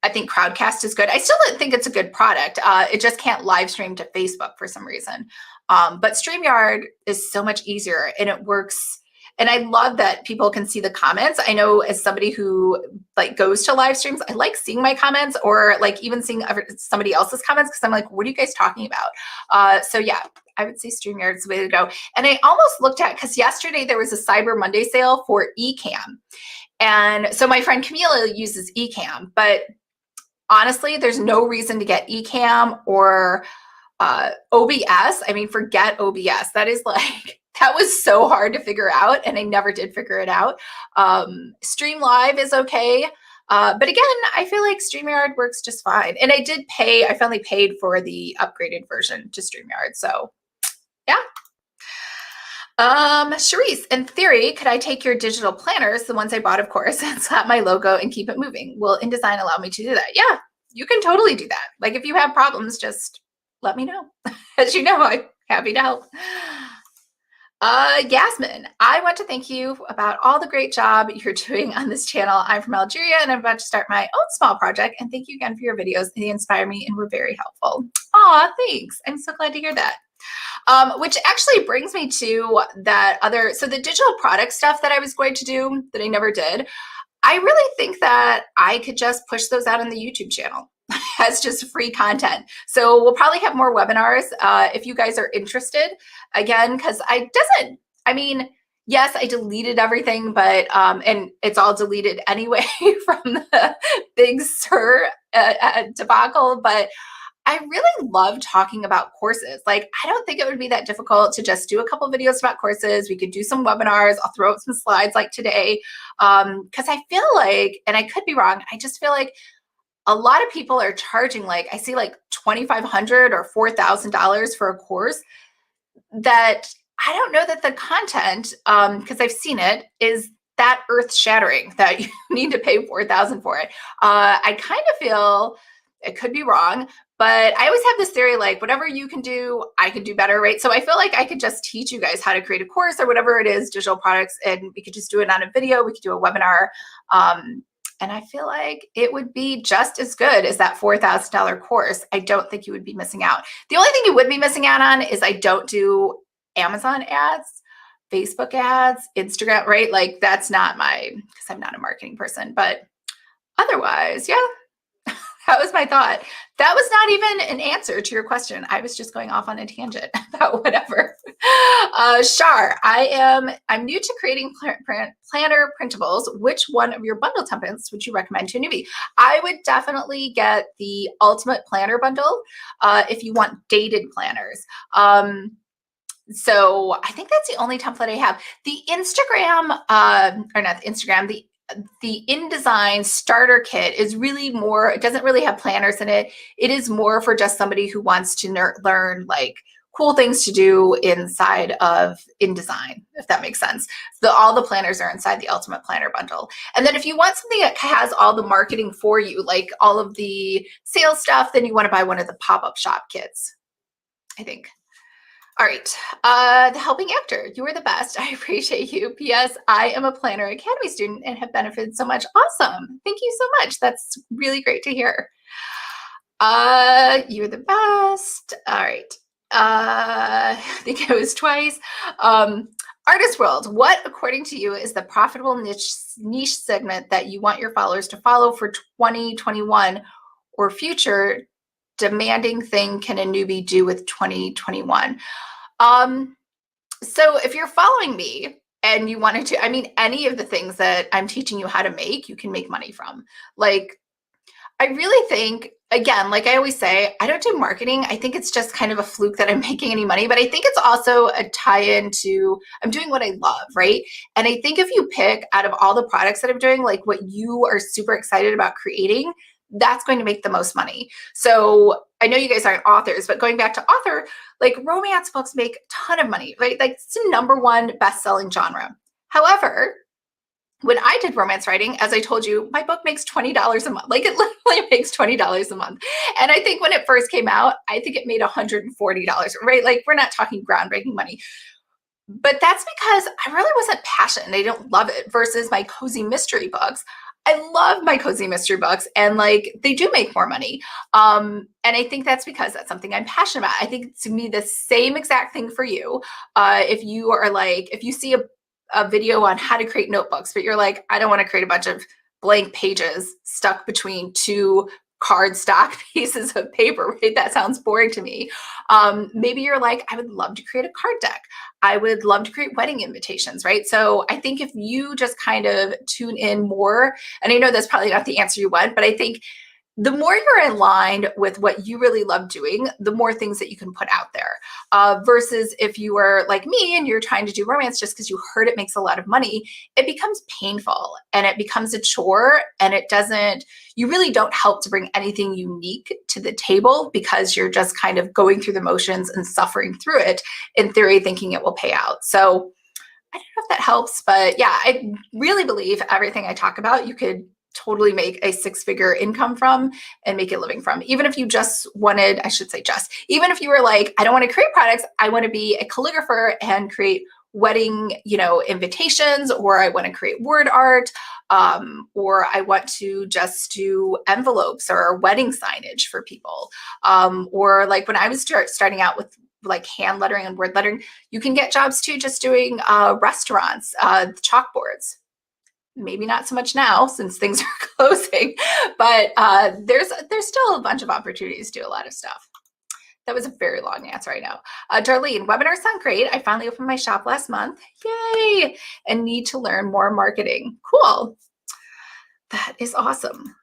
Speaker 1: I think Crowdcast is good. I still don't think it's a good product. It just can't live stream to Facebook for some reason. But StreamYard is so much easier and it works. And I love that people can see the comments. I know as somebody who like goes to live streams, I like seeing my comments, or like even seeing somebody else's comments, because I'm like, what are you guys talking about? So yeah, I would say StreamYard is the way to go. And I almost looked at, because yesterday there was a Cyber Monday sale for Ecamm. And so my friend Camila uses Ecamm, but honestly, there's no reason to get Ecamm or OBS. I mean, forget OBS. That is like, that was so hard to figure out, and I never did figure it out. Stream Live is okay. But again, I feel like StreamYard works just fine. And I finally paid for the upgraded version to StreamYard. So yeah. Charisse, in theory, could I take your digital planners, the ones I bought, of course, and slap my logo and keep it moving? Will InDesign allow me to do that? Yeah, you can totally do that. Like if you have problems, just let me know. As you know, I'm happy to help. Yasmin, I want to thank you about all the great job you're doing on this channel. I'm from Algeria and I'm about to start my own small project. And thank you again for your videos. They inspire me and were very helpful. Aw, thanks. I'm so glad to hear that. Which actually brings me to that so the digital product stuff that I was going to do that I never did, I really think that I could just push those out on the YouTube channel as just free content. So we'll probably have more webinars if you guys are interested. Again, because yes, I deleted everything, but and it's all deleted anyway from the Big Sur debacle, but I really love talking about courses. Like, I don't think it would be that difficult to just do a couple videos about courses. We could do some webinars. I'll throw up some slides like today. Because I feel like, and I could be wrong, I just feel like a lot of people are charging, like, I see like $2,500 or $4,000 for a course that I don't know that the content, because I've seen it, is that earth-shattering that you need to pay $4,000 for it. I kind of feel, it could be wrong, but I always have this theory, like whatever you can do, I could do better, right? So I feel like I could just teach you guys how to create a course or whatever it is, digital products, and we could just do it on a video. We could do a webinar. And I feel like it would be just as good as that $4,000 course. I don't think you would be missing out. The only thing you would be missing out on is I don't do Amazon ads, Facebook ads, Instagram, right? Like that's not because I'm not a marketing person, but otherwise, yeah. That was my thought. That was not even an answer to your question. I was just going off on a tangent about whatever. Shar, I'm new to creating planner printables. Which one of your bundle templates would you recommend to a newbie? I would definitely get the Ultimate Planner Bundle if you want dated planners. So I think that's the only template I have. The Instagram, or not the Instagram, the InDesign starter kit is really more, it doesn't really have planners in it. It is more for just somebody who wants to learn like cool things to do inside of InDesign, if that makes sense. All the planners are inside the Ultimate Planner Bundle. And then if you want something that has all the marketing for you, like all of the sales stuff, then you want to buy one of the pop-up shop kits, I think. All right, the helping actor, you are the best. I appreciate you. P.S. I am a Planner Academy student and have benefited so much. Awesome. Thank you so much. That's really great to hear. You're the best. All right. I think it was twice. Artist World, what, according to you, is the profitable niche segment that you want your followers to follow for 2021 or future? Demanding thing can a newbie do with 2021? So if you're following me and you wanted to, any of the things that I'm teaching you how to make, you can make money from. Like, I really think, again, like I always say, I don't do marketing. I think it's just kind of a fluke that I'm making any money, but I think it's also a tie-in to, I'm doing what I love, right? And I think if you pick out of all the products that I'm doing, like what you are super excited about creating, that's going to make the most money. So I know you guys aren't authors, but going back to author, like romance books make a ton of money, right? Like it's the #1 best-selling genre. However, when I did romance writing, as I told you, my book makes $20 a month. Like it literally makes $20 a month. And I think when it first came out, I think it made $140, right? Like we're not talking groundbreaking money. But that's because I really wasn't passionate. I don't love it versus my cozy mystery books. I love my cozy mystery books and like they do make more money. And I think that's because that's something I'm passionate about. I think it's to me the same exact thing for you. If you are like, if you see a video on how to create notebooks, but you're like, I don't want to create a bunch of blank pages stuck between two cardstock pieces of paper, right? That sounds boring to me. Maybe you're like, I would love to create a card deck. I would love to create wedding invitations, right? So I think if you just kind of tune in more, and I know that's probably not the answer you want, but I think the more you're aligned with what you really love doing, the more things that you can put out there. Versus if you were like me and you're trying to do romance just because you heard it makes a lot of money, it becomes painful and it becomes a chore and it doesn't, you really don't help to bring anything unique to the table because you're just kind of going through the motions and suffering through it in theory, thinking it will pay out. So I don't know if that helps, but yeah, I really believe everything I talk about, you could totally make a 6-figure income from and make a living from. Even if you just wanted, I should say just, even if you were like, I don't want to create products, I want to be a calligrapher and create wedding, invitations, or I want to create word art, or I want to just do envelopes or wedding signage for people. Or like when I was starting out with like hand lettering and word lettering, you can get jobs too just doing restaurants, chalkboards. Maybe not so much now since things are closing, but there's still a bunch of opportunities to do a lot of stuff. That was a very long answer, I know. Darlene, webinars sound great. I finally opened my shop last month. Yay! And need to learn more marketing. Cool. That is awesome.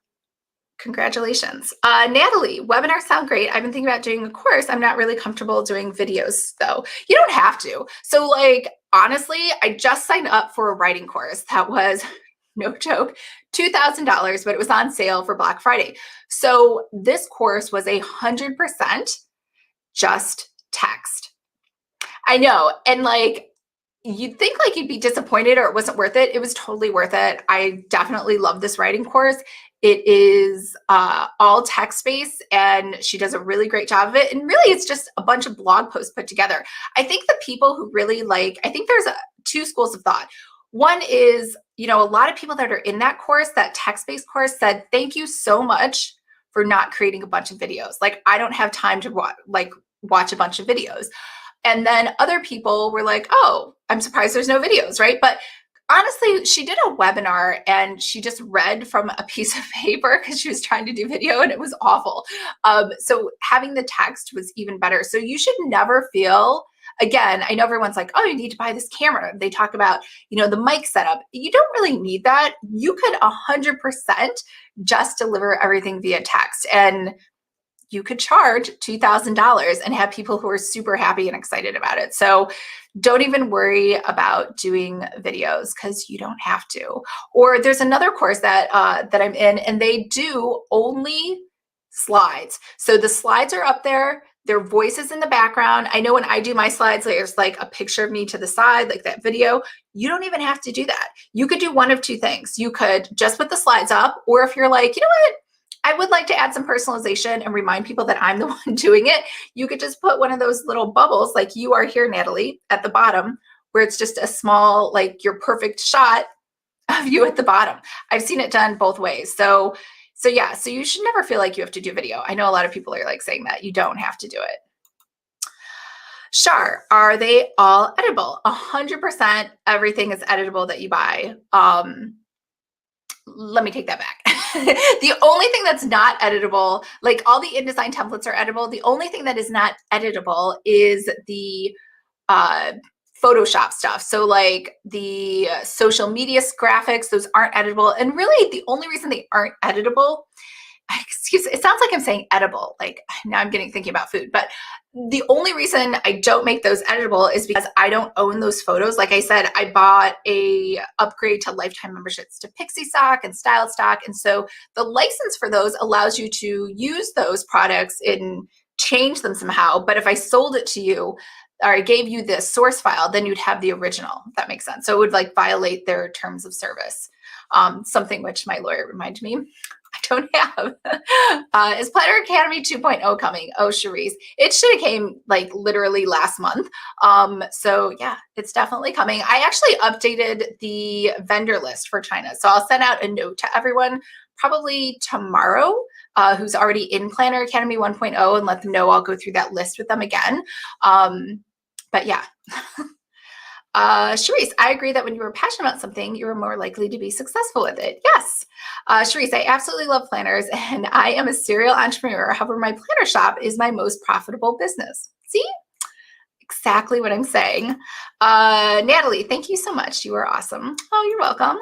Speaker 1: Congratulations. Natalie, webinars sound great. I've been thinking about doing a course. I'm not really comfortable doing videos though. You don't have to. So like, honestly, I just signed up for a writing course that was, no joke, $2,000, but it was on sale for Black Friday. So this course was 100% just text. I know. And like, you'd think like you'd be disappointed or it wasn't worth it. It was totally worth it. I definitely love this writing course. It is all text-based and she does a really great job of it. And really it's just a bunch of blog posts put together. I think the people who really like, I think there's two schools of thought. One is, a lot of people that are in that course, that text-based course said, thank you so much for not creating a bunch of videos. Like I don't have time to watch a bunch of videos. And then other people were like, oh, I'm surprised there's no videos, right? But honestly, she did a webinar and she just read from a piece of paper because she was trying to do video and it was awful. So having the text was even better. So you should never feel, again, I know everyone's like, oh, you need to buy this camera. They talk about, the mic setup. You don't really need that. You could 100% just deliver everything via text. And you could charge $2,000 and have people who are super happy and excited about it. So don't even worry about doing videos because you don't have to. Or there's another course that I'm in and they do only slides. So the slides are up there. Their voices in the background. I know when I do my slides, there's like a picture of me to the side, like that video. You don't even have to do that. You could do one of two things. You could just put the slides up, or if you're like, you know what? I would like to add some personalization and remind people that I'm the one doing it. You could just put one of those little bubbles like you are here, Natalie, at the bottom, where it's just a small, like your perfect shot of you at the bottom. I've seen it done both ways. So yeah, so you should never feel like you have to do video. I know a lot of people are like saying that you don't have to do it. Sure. Are they all editable? 100% everything is editable that you buy. Let me take that back. The only thing that's not editable, like all the InDesign templates are editable. The only thing that is not editable is the Photoshop stuff. So like the social media graphics, those aren't editable. And really the only reason they aren't editable excuse me, it sounds like I'm saying edible. Like now I'm thinking about food, but the only reason I don't make those editable is because I don't own those photos. Like I said, I bought a upgrade to lifetime memberships to Pixie Stock and Style Stock. And so the license for those allows you to use those products and change them somehow. But if I sold it to you or I gave you the source file, then you'd have the original, if that makes sense. So it would like violate their terms of service. Something which my lawyer reminded me I don't have. Is Planner Academy 2.0 coming? Oh, Cherise, it should have came like literally last month. So yeah, it's definitely coming. I actually updated the vendor list for China. So I'll send out a note to everyone probably tomorrow who's already in Planner Academy 1.0 and let them know I'll go through that list with them again. But yeah. Cherise, I agree that when you were passionate about something, you were more likely to be successful with it. Yes. Cherise, I absolutely love planners and I am a serial entrepreneur. However, my planner shop is my most profitable business. See? Exactly what I'm saying. Natalie, thank you so much. You are awesome. Oh, you're welcome.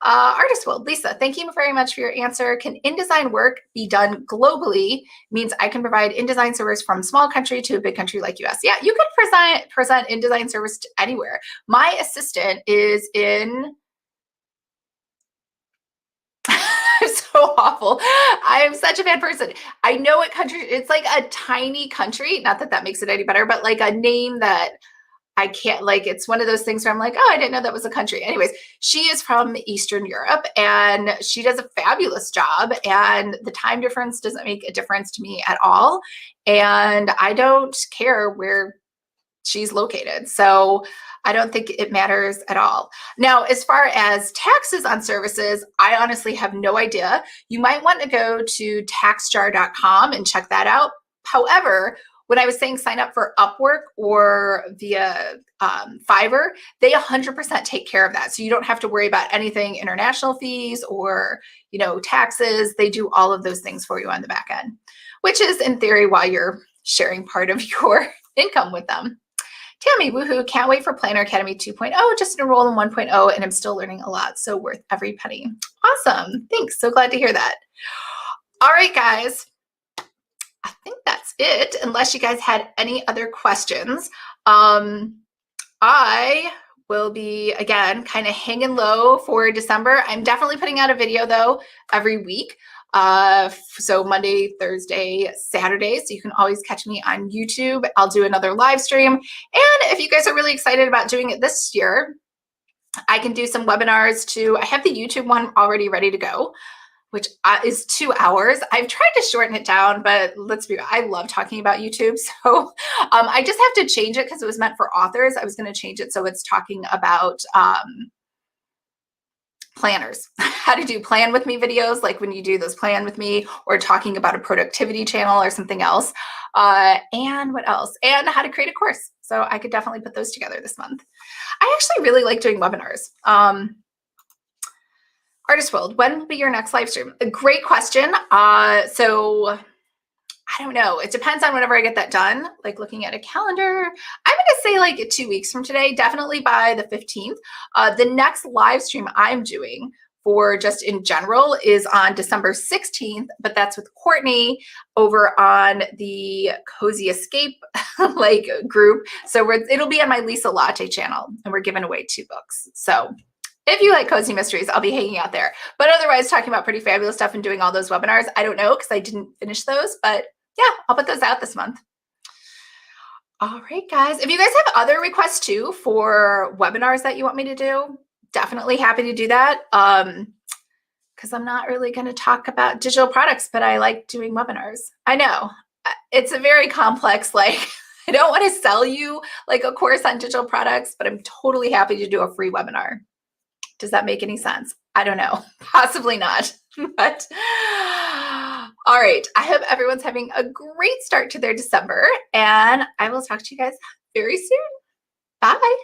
Speaker 1: Artist World, Lisa, thank you very much for your answer. Can InDesign work be done globally? Means I can provide InDesign service from small country to a big country like US. Yeah, you could present InDesign service to anywhere. My assistant is in I'm so awful. I am such a bad person. I know what country, it's like a tiny country. Not that that makes it any better, but like a name that I can't, like, it's one of those things where I'm like, oh, I didn't know that was a country. Anyways, she is from Eastern Europe and she does a fabulous job. And the time difference doesn't make a difference to me at all. And I don't care where she's located. So I don't think it matters at all. Now, as far as taxes on services, I honestly have no idea. You might want to go to taxjar.com and check that out. However, when I was saying sign up for Upwork or via Fiverr, they 100% take care of that. So you don't have to worry about anything international fees or, you know, taxes. They do all of those things for you on the back end, which is in theory why you're sharing part of your income with them. Tammy, woohoo, can't wait for Planner Academy 2.0, just enroll in 1.0 and I'm still learning a lot, so worth every penny. Awesome, thanks, so glad to hear that. All right, guys, I think that's it, unless you guys had any other questions. I will be, again, kind of hanging low for December. I'm definitely putting out a video, though, every week. So Monday, Thursday, Saturday. So you can always catch me on YouTube. I'll do another live stream. And if you guys are really excited about doing it this year, I can do some webinars too. I have the YouTube one already ready to go, which is 2 hours. I've tried to shorten it down, but let's be real, I love talking about YouTube. So I just have to change it because it was meant for authors. I was going to change it so it's talking about planners, how to do plan with me videos, like when you do those plan with me, or talking about a productivity channel or something else. And what else? And how to create a course. So I could definitely put those together this month. I actually really like doing webinars. Artist World, when will be your next live stream? A great question. So I don't know. It depends on whenever I get that done. Like looking at a calendar, I'm going to say like 2 weeks from today, definitely by the 15th. The next live stream I'm doing for just in general is on December 16th, but that's with Courtney over on the Cozy Escape like group. So it'll be on my Lisa Latte channel and we're giving away 2 books. So if you like cozy mysteries, I'll be hanging out there. But otherwise, talking about pretty fabulous stuff and doing all those webinars, I don't know because I didn't finish those, but yeah, I'll put those out this month. All right, guys. If you guys have other requests too for webinars that you want me to do, definitely happy to do that. Because I'm not really going to talk about digital products, but I like doing webinars. I know it's a very complex, like, I don't want to sell you like a course on digital products, but I'm totally happy to do a free webinar. Does that make any sense? I don't know. Possibly not. But all right. I hope everyone's having a great start to their December, and I will talk to you guys very soon. Bye.